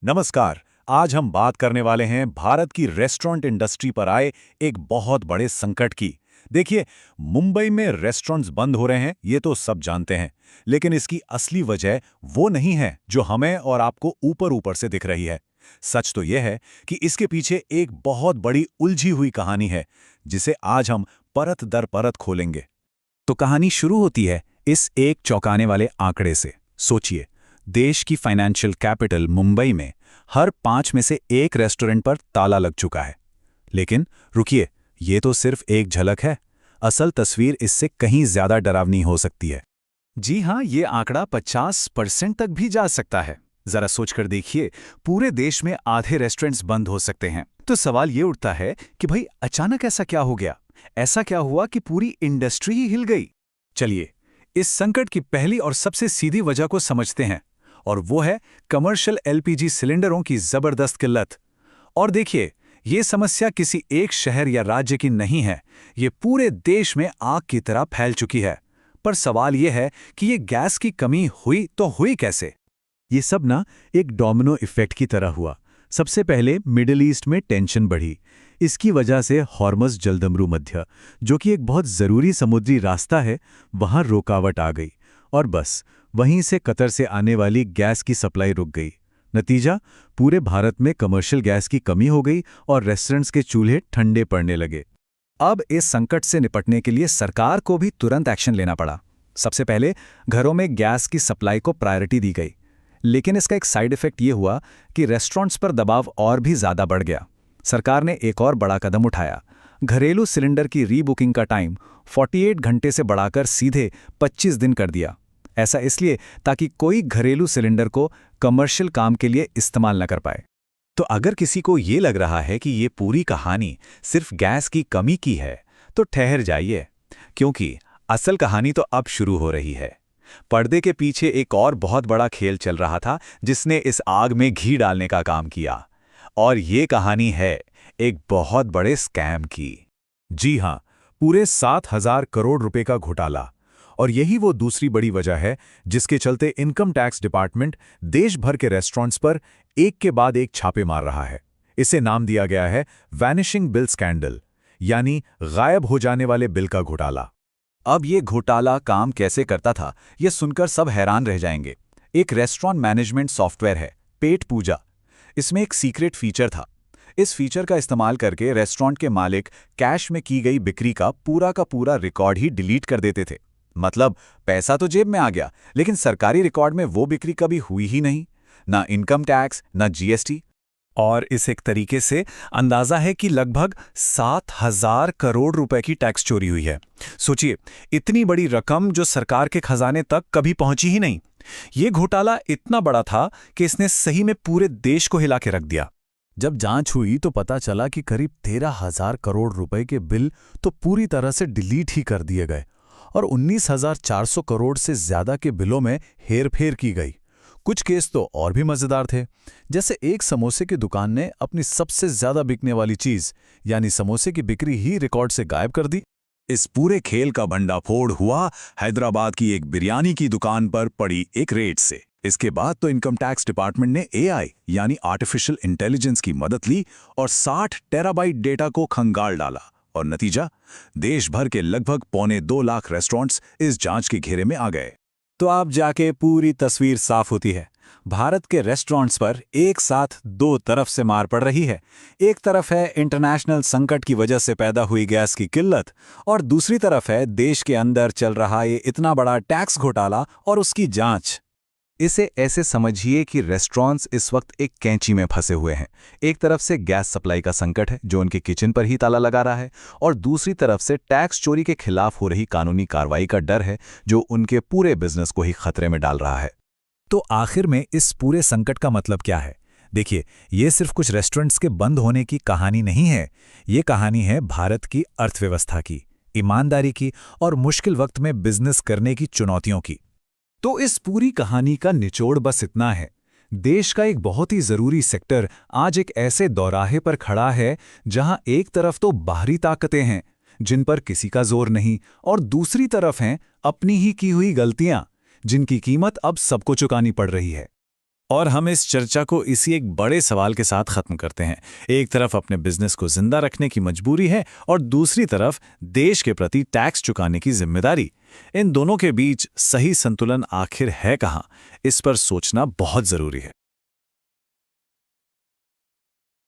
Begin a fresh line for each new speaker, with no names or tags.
नमस्कार। आज हम बात करने वाले हैं भारत की रेस्टोरेंट इंडस्ट्री पर आए एक बहुत बड़े संकट की। देखिए, मुंबई में रेस्टोरेंट्स बंद हो रहे हैं, ये तो सब जानते हैं। लेकिन इसकी असली वजह वो नहीं है जो हमें और आपको ऊपर ऊपर से दिख रही है। सच तो यह है कि इसके पीछे एक बहुत बड़ी उलझी हुई कहानी है, जिसे आज हम परत दर परत खोलेंगे। तो कहानी शुरू होती है इस एक चौंकाने वाले आंकड़े से। सोचिए, देश की फाइनेंशियल कैपिटल मुंबई में हर 5 में से एक रेस्टोरेंट पर ताला लग चुका है। लेकिन रुकिए, ये तो सिर्फ एक झलक है। असल तस्वीर इससे कहीं ज्यादा डरावनी हो सकती है। जी हाँ, ये आंकड़ा 50% तक भी जा सकता है। जरा सोचकर देखिए, पूरे देश में आधे रेस्टोरेंट्स बंद हो सकते हैं। तो सवाल ये उठता है कि भाई अचानक ऐसा क्या हो गया? ऐसा क्या हुआ कि पूरी इंडस्ट्री ही हिल गई? चलिए, इस संकट की पहली और सबसे सीधी वजह को समझते हैं, और वो है कमर्शियल एलपीजी सिलेंडरों की जबरदस्त किल्लत। और देखिए, ये समस्या किसी एक शहर या राज्य की नहीं है, ये पूरे देश में आग की तरह फैल चुकी है। पर सवाल ये है कि ये गैस की कमी हुई तो हुई कैसे? ये सब ना एक डोमिनो इफेक्ट की तरह हुआ। सबसे पहले मिडिल ईस्ट में टेंशन बढ़ी। इसकी वजह से हॉर्मज़ जलदमरू मध्य, जो कि एक बहुत ज़रूरी समुद्री रास्ता है, वहाँ रुकावट आ गई। और बस वहीं से कतर से आने वाली गैस की सप्लाई रुक गई। नतीजा, पूरे भारत में कमर्शियल गैस की कमी हो गई और रेस्टोरेंट्स के चूल्हे ठंडे पड़ने लगे। अब इस संकट से निपटने के लिए सरकार को भी तुरंत एक्शन लेना पड़ा। सबसे पहले घरों में गैस की सप्लाई को प्रायोरिटी दी गई। लेकिन इसका एक साइड इफेक्ट ये हुआ कि रेस्टोरेंट्स पर दबाव और भी ज़्यादा बढ़ गया। सरकार ने एक और बड़ा कदम उठाया। घरेलू सिलेंडर की रीबुकिंग का टाइम 48 घंटे से बढ़ाकर सीधे 25 दिन कर दिया। ऐसा इसलिए ताकि कोई घरेलू सिलेंडर को कमर्शियल काम के लिए इस्तेमाल न कर पाए। तो अगर किसी को ये लग रहा है कि ये पूरी कहानी सिर्फ गैस की कमी की है, तो ठहर जाइए, क्योंकि असल कहानी तो अब शुरू हो रही है। पर्दे के पीछे एक और बहुत बड़ा खेल चल रहा था, जिसने इस आग में घी डालने का काम किया। और ये कहानी है एक बहुत बड़े स्कैम की। जी हाँ, पूरे 7,000 करोड़ रुपए का घोटाला। और यही वो दूसरी बड़ी वजह है जिसके चलते इनकम टैक्स डिपार्टमेंट देश भर के रेस्टोरेंट्स पर एक के बाद एक छापे मार रहा है। इसे नाम दिया गया है वैनिशिंग बिल स्कैंडल, यानी गायब हो जाने वाले बिल का घोटाला। अब ये घोटाला काम कैसे करता था, ये सुनकर सब हैरान रह जाएंगे। एक रेस्टोरेंट मैनेजमेंट सॉफ्टवेयर है, पेट पूजा। इसमें एक सीक्रेट फीचर था। इस फीचर का इस्तेमाल करके रेस्टोरेंट के मालिक कैश में की गई बिक्री का पूरा रिकॉर्ड ही डिलीट कर देते थे। मतलब पैसा तो जेब में आ गया, लेकिन सरकारी रिकॉर्ड में वो बिक्री कभी हुई ही नहीं। ना इनकम टैक्स, ना जीएसटी। और इस एक तरीके से अंदाजा है कि लगभग 7,000 करोड़ रुपए की टैक्स चोरी हुई है। सोचिए, इतनी बड़ी रकम जो सरकार के खजाने तक कभी पहुंची ही नहीं। ये घोटाला इतना बड़ा था कि इसने सही में पूरे देश को हिला के रख दिया। जब जांच हुई तो पता चला कि करीब 13,000 करोड़ रुपए के बिल तो पूरी तरह से डिलीट ही कर दिए गए, और 19,400 करोड़ से ज्यादा के बिलों में हेरफेर की गई। कुछ केस तो और भी मजेदार थे, जैसे एक समोसे की दुकान ने अपनी सबसे ज्यादा बिकने वाली चीज यानी समोसे की बिक्री ही रिकॉर्ड से गायब कर दी। इस पूरे खेल का भंडाफोड़ हुआ हैदराबाद की एक बिरयानी की दुकान पर पड़ी एक रेड से। इसके बाद तो इनकम टैक्स डिपार्टमेंट ने एआई यानी आर्टिफिशियल इंटेलिजेंस की मदद ली और 60 टेराबाइट डेटा को खंगाल डाला। और नतीजा, देश भर के लगभग 2.25 लाख रेस्टोरेंट्स इस जांच के घेरे में आ गए। तो आप जाके पूरी तस्वीर साफ होती है। भारत के रेस्टोरेंट्स पर एक साथ दो तरफ से मार पड़ रही है। एक तरफ है इंटरनेशनल संकट की वजह से पैदा हुई गैस की किल्लत, और दूसरी तरफ है देश के अंदर चल रहा ये इतना बड़ा टैक्स घोटाला और उसकी जांच। इसे ऐसे समझिए कि रेस्टोरेंट्स इस वक्त एक कैंची में फंसे हुए हैं। एक तरफ से गैस सप्लाई का संकट है जो उनके किचन पर ही ताला लगा रहा है, और दूसरी तरफ से टैक्स चोरी के खिलाफ हो रही कानूनी कार्रवाई का डर है जो उनके पूरे बिजनेस को ही खतरे में डाल रहा है। तो आखिर में इस पूरे संकट का मतलब क्या है? देखिए, ये सिर्फ कुछ रेस्टोरेंट्स के बंद होने की कहानी नहीं है। ये कहानी है भारत की अर्थव्यवस्था की, ईमानदारी की और मुश्किल वक्त में बिजनेस करने की चुनौतियों की। तो इस पूरी कहानी का निचोड़ बस इतना है। देश का एक बहुत ही जरूरी सेक्टर आज एक ऐसे दौराहे पर खड़ा है जहां एक तरफ तो बाहरी ताकतें हैं जिन पर किसी का जोर नहीं, और दूसरी तरफ हैं अपनी ही की हुई गलतियां जिनकी कीमत अब सबको चुकानी पड़ रही है। और हम इस चर्चा को इसी एक बड़े सवाल के साथ खत्म करते हैं। एक तरफ अपने बिजनेस को जिंदा रखने की मजबूरी है और दूसरी तरफ देश के प्रति टैक्स चुकाने की जिम्मेदारी। इन दोनों के बीच सही संतुलन आखिर है कहाँ, इस पर सोचना बहुत जरूरी है।